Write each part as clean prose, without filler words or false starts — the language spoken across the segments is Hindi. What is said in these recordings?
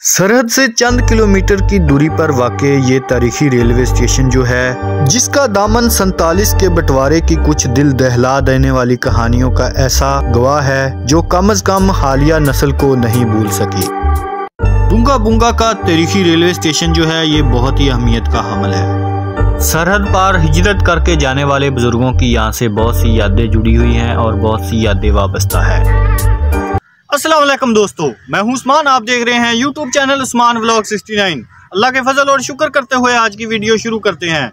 सरहद से चंद किलोमीटर की दूरी पर वाक़ ये तारीखी रेलवे स्टेशन जो है, जिसका दामन 47 के बंटवारे की कुछ दिल दहला देने वाली कहानियों का ऐसा गवाह है जो कम से कम हालिया नस्ल को नहीं भूल सकी। डूंगा बुंगा का तारीखी रेलवे स्टेशन जो है ये बहुत ही अहमियत का हमल है। सरहद पार हिजरत करके जाने वाले बुजुर्गों की यहाँ से बहुत सी यादें जुड़ी हुई हैं और बहुत सी यादें वाबस्ता है। अस्सलाम वालेकुम दोस्तों, मैं हूं उस्मान, आप देख रहे हैं यूट्यूब चैनल उस्मान व्लॉग 69। अल्लाह के फजल और शुक्र करते हुए आज की वीडियो शुरू करते हैं।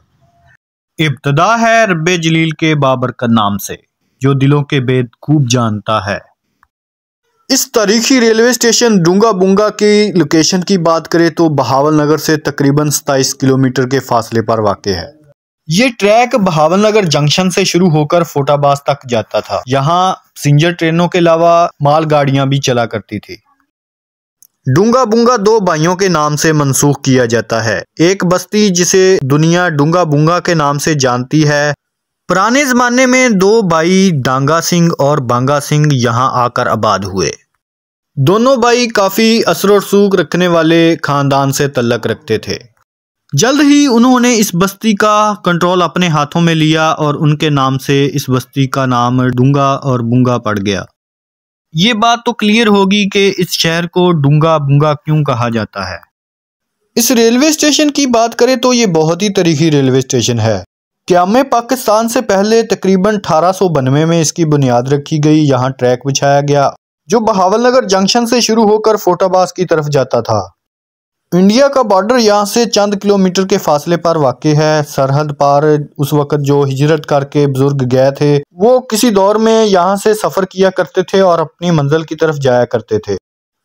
इब्तदा है रब्बे जलील के बाबरकत नाम से, जो दिलों के भेद खूब जानता है। इस तारीखी रेलवे स्टेशन डूंगा बुंगा की लोकेशन की बात करें तो बहावलनगर से तकरीबन 27 किलोमीटर के फासले पर वाक़ है। ये ट्रैक बहावलनगर जंक्शन से शुरू होकर फोटाबाज तक जाता था। यहाँ पैसेंजर ट्रेनों के अलावा माल गाड़ियां भी चला करती थी। डूंगा बुंगा दो भाइयों के नाम से मंसूख किया जाता है। एक बस्ती जिसे दुनिया डूंगा बुंगा के नाम से जानती है। पुराने जमाने में दो भाई डांगा सिंह और बांगा सिंह यहाँ आकर आबाद हुए। दोनों भाई काफी असर रसूख रखने वाले खानदान से तल्लक रखते थे। जल्द ही उन्होंने इस बस्ती का कंट्रोल अपने हाथों में लिया और उनके नाम से इस बस्ती का नाम डूंगा और बुंगा पड़ गया। ये बात तो क्लियर होगी कि इस शहर को डूंगा बुंगा क्यों कहा जाता है। इस रेलवे स्टेशन की बात करें तो ये बहुत ही तारीखी रेलवे स्टेशन है। क़याम पाकिस्तान से पहले तकरीबन 1892 में इसकी बुनियाद रखी गई। यहाँ ट्रैक बिछाया गया जो बहावलनगर जंक्शन से शुरू होकर फोटाबाज की तरफ जाता था। इंडिया का बॉर्डर यहाँ से चंद किलोमीटर के फासले पर वाक़ है। सरहद पार उस वक़्त जो हिजरत करके बुजुर्ग गए थे वो किसी दौर में यहाँ से सफ़र किया करते थे और अपनी मंजिल की तरफ जाया करते थे।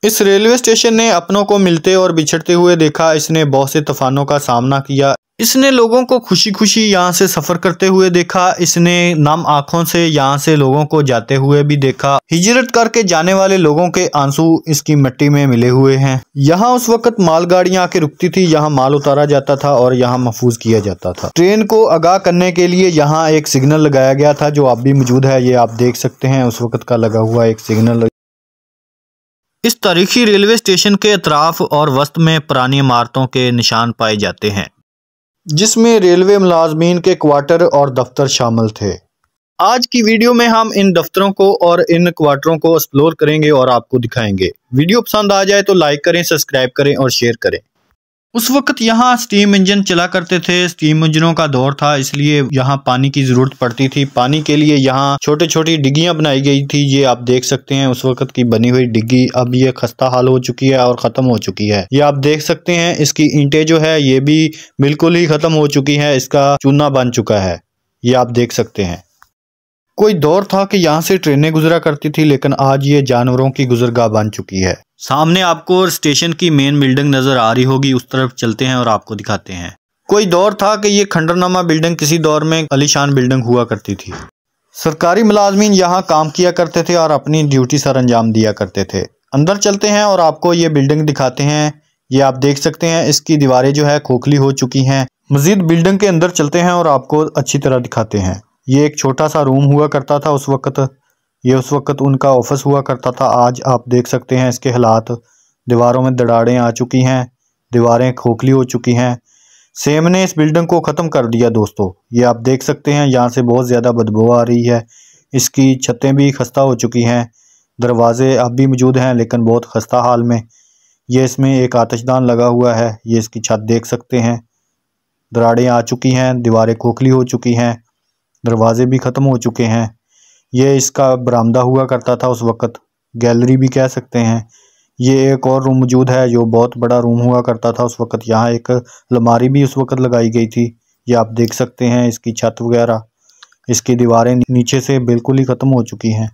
इस रेलवे स्टेशन ने अपनों को मिलते और बिछड़ते हुए देखा। इसने बहुत से तूफानों का सामना किया। इसने लोगों को खुशी खुशी यहाँ से सफ़र करते हुए देखा। इसने नम आँखों से यहाँ से लोगों को जाते हुए भी देखा। हिजरत करके जाने वाले लोगों के आंसू इसकी मिट्टी में मिले हुए हैं। यहाँ उस वक्त मालगाड़ियाँ आके रुकती थी, यहाँ माल उतारा जाता था और यहाँ महफूज किया जाता था। ट्रेन को आगाह करने के लिए यहाँ एक सिग्नल लगाया गया था जो अब भी मौजूद है। ये आप देख सकते हैं उस वक्त का लगा हुआ एक सिग्नल। इस तारीखी रेलवे स्टेशन के अतराफ और वस्त में पुरानी इमारतों के निशान पाए जाते हैं जिसमें रेलवे मुलाजमीन के क्वार्टर और दफ्तर शामिल थे। आज की वीडियो में हम इन दफ्तरों को और इन क्वार्टरों को एक्सप्लोर करेंगे और आपको दिखाएंगे। वीडियो पसंद आ जाए तो लाइक करें, सब्सक्राइब करें और शेयर करें। उस वक्त यहाँ स्टीम इंजन चला करते थे। स्टीम इंजनों का दौर था, इसलिए यहाँ पानी की ज़रूरत पड़ती थी। पानी के लिए यहाँ छोटी छोटी डिग्गियाँ बनाई गई थी। ये आप देख सकते हैं उस वक्त की बनी हुई डिग्गी। अब ये खस्ता हाल हो चुकी है और ख़त्म हो चुकी है। ये आप देख सकते हैं इसकी ईंटें जो है ये भी बिल्कुल ही ख़त्म हो चुकी हैं। इसका चूना बन चुका है, ये आप देख सकते हैं। कोई दौर था कि यहाँ से ट्रेनें गुजरा करती थी, लेकिन आज ये जानवरों की गुजरगाह बन चुकी है। सामने आपको स्टेशन की मेन बिल्डिंग नजर आ रही होगी, उस तरफ चलते हैं और आपको दिखाते हैं। कोई दौर था कि ये खंडरनामा बिल्डिंग किसी दौर में आलीशान बिल्डिंग हुआ करती थी। सरकारी मुलाजमीन यहाँ काम किया करते थे और अपनी ड्यूटी सर अंजाम दिया करते थे। अंदर चलते हैं और आपको ये बिल्डिंग दिखाते हैं। ये आप देख सकते हैं इसकी दीवारें जो है खोखली हो चुकी हैं। मजीद बिल्डिंग के अंदर चलते हैं और आपको अच्छी तरह दिखाते हैं। ये एक छोटा सा रूम हुआ करता था उस वक्त। ये उस वक्त उनका ऑफिस हुआ करता था। आज आप देख सकते हैं इसके हालात। दीवारों में दरारें आ चुकी हैं, दीवारें खोखली हो चुकी हैं। सेम ने इस बिल्डिंग को ख़त्म कर दिया दोस्तों। ये आप देख सकते हैं यहाँ से बहुत ज़्यादा बदबू आ रही है। इसकी छतें भी खस्ता हो चुकी हैं। दरवाजे अब भी मौजूद हैं लेकिन बहुत खस्ता हाल में। ये इसमें एक आतिशदान लगा हुआ है। ये इसकी छत देख सकते हैं, दरारें आ चुकी हैं, दीवारें खोखली हो चुकी हैं, दरवाजे भी ख़त्म हो चुके हैं। ये इसका बरामदा हुआ करता था उस वक्त, गैलरी भी कह सकते हैं। ये एक और रूम मौजूद है जो बहुत बड़ा रूम हुआ करता था उस वक्त। यहाँ एक अलमारी भी उस वक्त लगाई गई थी। ये आप देख सकते हैं इसकी छत वगैरह, इसकी दीवारें नीचे से बिल्कुल ही ख़त्म हो चुकी हैं।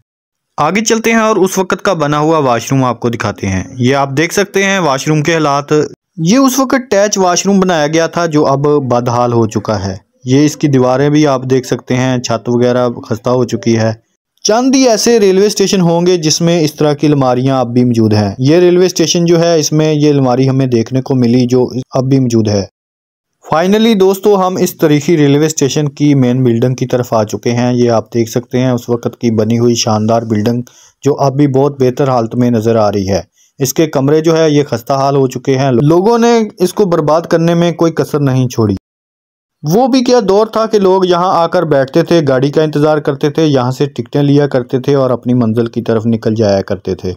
आगे चलते हैं और उस वक्त का बना हुआ वाशरूम आपको दिखाते हैं। ये आप देख सकते हैं वाशरूम के हालात। ये उस वक्त अटैच वाशरूम बनाया गया था जो अब बदहाल हो चुका है। ये इसकी दीवारें भी आप देख सकते हैं, छत वगैरह खस्ता हो चुकी है। चंद ही ऐसे रेलवे स्टेशन होंगे जिसमें इस तरह की अलमारियां अब भी मौजूद हैं। ये रेलवे स्टेशन जो है इसमें ये अलमारी हमें देखने को मिली जो अब भी मौजूद है। फाइनली दोस्तों हम इस तारीखी रेलवे स्टेशन की मेन बिल्डिंग की तरफ आ चुके हैं। ये आप देख सकते हैं उस वक्त की बनी हुई शानदार बिल्डिंग जो अब भी बहुत बेहतर हालत में नज़र आ रही है। इसके कमरे जो है ये खस्ता हाल हो चुके हैं। लोगों ने इसको बर्बाद करने में कोई कसर नहीं छोड़ी। वो भी क्या दौर था कि लोग यहाँ आकर बैठते थे, गाड़ी का इंतज़ार करते थे, यहाँ से टिकटें लिया करते थे और अपनी मंजिल की तरफ निकल जाया करते थे।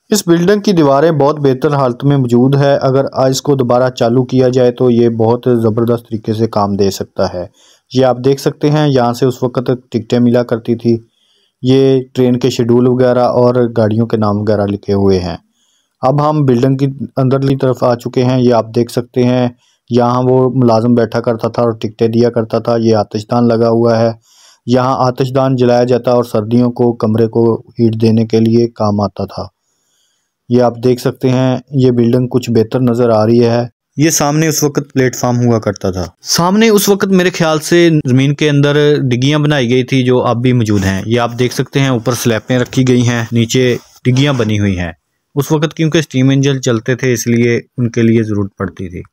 इस बिल्डिंग की दीवारें बहुत बेहतर हालत में मौजूद है। अगर इसको दोबारा चालू किया जाए तो ये बहुत ज़बरदस्त तरीके से काम दे सकता है। ये आप देख सकते हैं, यहाँ से उस वक़्त टिकटें मिला करती थी। ये ट्रेन के शेड्यूल वगैरह और गाड़ियों के नाम वगैरह लिखे हुए हैं। अब हम बिल्डिंग की अंदरली तरफ आ चुके हैं। ये आप देख सकते हैं, यहाँ वो मुलाजिम बैठा करता था और टिकटें दिया करता था। ये आतिशदान लगा हुआ है, यहाँ आतिशदान जलाया जाता और सर्दियों को कमरे को हीट देने के लिए काम आता था। ये आप देख सकते हैं, ये बिल्डिंग कुछ बेहतर नज़र आ रही है। ये सामने उस वक्त प्लेटफार्म हुआ करता था। सामने उस वक्त मेरे ख्याल से ज़मीन के अंदर डिग्गियाँ बनाई गई थी जो अब भी मौजूद हैं। ये आप देख सकते हैं, ऊपर स्लैबें रखी गई हैं, नीचे डिग्गियाँ बनी हुई हैं। उस वक्त क्योंकि स्टीम इंजन चलते थे इसलिए उनके लिए ज़रूरत पड़ती थी।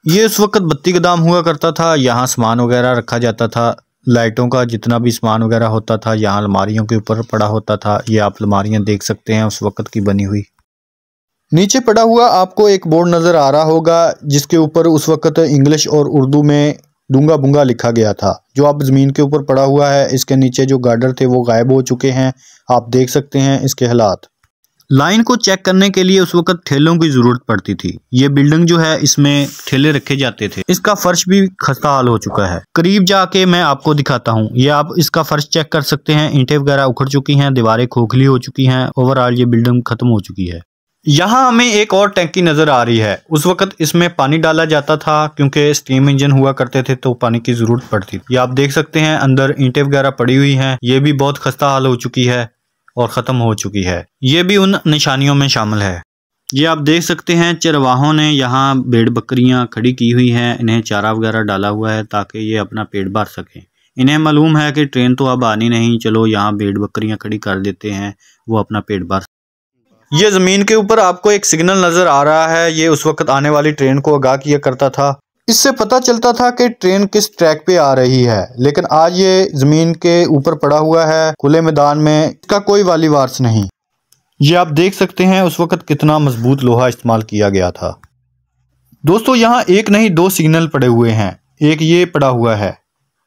ये उस वक्त बत्ती गोदाम हुआ करता था, यहाँ सामान वगैरह रखा जाता था। लाइटों का जितना भी सामान वगैरह होता था यहाँ अलमारियों के ऊपर पड़ा होता था। ये आप अलमारियाँ देख सकते हैं उस वक्त की बनी हुई। नीचे पड़ा हुआ आपको एक बोर्ड नज़र आ रहा होगा जिसके ऊपर उस वक्त इंग्लिश और उर्दू में डूंगा बुंगा लिखा गया था, जो अब ज़मीन के ऊपर पड़ा हुआ है। इसके नीचे जो गार्डर थे वो गायब हो चुके हैं। आप देख सकते हैं इसके हालात। लाइन को चेक करने के लिए उस वक्त ठेलों की ज़रूरत पड़ती थी। ये बिल्डिंग जो है इसमें ठेले रखे जाते थे। इसका फर्श भी खस्ता हाल हो चुका है। करीब जाके मैं आपको दिखाता हूँ। ये आप इसका फर्श चेक कर सकते हैं, ईंटें वगैरह उखड़ चुकी हैं, दीवारें खोखली हो चुकी हैं। ओवरऑल ये बिल्डिंग खत्म हो चुकी है। यहाँ हमें एक और टैंकी नज़र आ रही है। उस वक्त इसमें पानी डाला जाता था क्योंकि स्टीम इंजन हुआ करते थे तो पानी की ज़रूरत पड़ती थी। ये आप देख सकते हैं, अंदर ईंटें वगैरह पड़ी हुई हैं। ये भी बहुत खस्ता हाल हो चुकी है और ख़त्म हो चुकी है। ये भी उन निशानियों में शामिल है। ये आप देख सकते हैं, चरवाहों ने यहाँ भेड़ बकरियाँ खड़ी की हुई हैं। इन्हें चारा वगैरह डाला हुआ है ताकि ये अपना पेट भर सकें। इन्हें मालूम है कि ट्रेन तो अब आनी नहीं, चलो यहाँ भेड़ बकरियाँ खड़ी कर देते हैं, वो अपना पेट भर। ये ज़मीन के ऊपर आपको एक सिग्नल नज़र आ रहा है। ये उस वक्त आने वाली ट्रेन को आगाह किया करता था। इससे पता चलता था कि ट्रेन किस ट्रैक पे आ रही है। लेकिन आज ये ज़मीन के ऊपर पड़ा हुआ है खुले मैदान में, इसका कोई वाली वारस नहीं। ये आप देख सकते हैं उस वक्त कितना मजबूत लोहा इस्तेमाल किया गया था। दोस्तों, यहाँ एक नहीं दो सिग्नल पड़े हुए हैं। एक ये पड़ा हुआ है,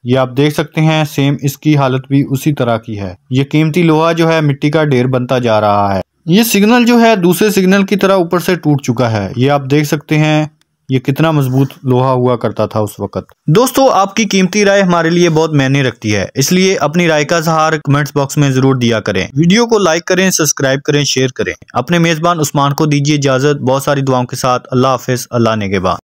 ये आप देख सकते हैं, सेम इसकी हालत भी उसी तरह की है। ये कीमती लोहा जो है मिट्टी का ढेर बनता जा रहा है। ये सिग्नल जो है दूसरे सिग्नल की तरह ऊपर से टूट चुका है। ये आप देख सकते हैं, ये कितना मजबूत लोहा हुआ करता था उस वक्त। दोस्तों, आपकी कीमती राय हमारे लिए बहुत मायने रखती है, इसलिए अपनी राय का इज़हार कमेंट्स बॉक्स में जरूर दिया करें। वीडियो को लाइक करें, सब्सक्राइब करें, शेयर करें। अपने मेज़बान उस्मान को दीजिए इजाज़त। बहुत सारी दुआओं के साथ अल्लाह हाफिज़, अल्लाह निगहबान।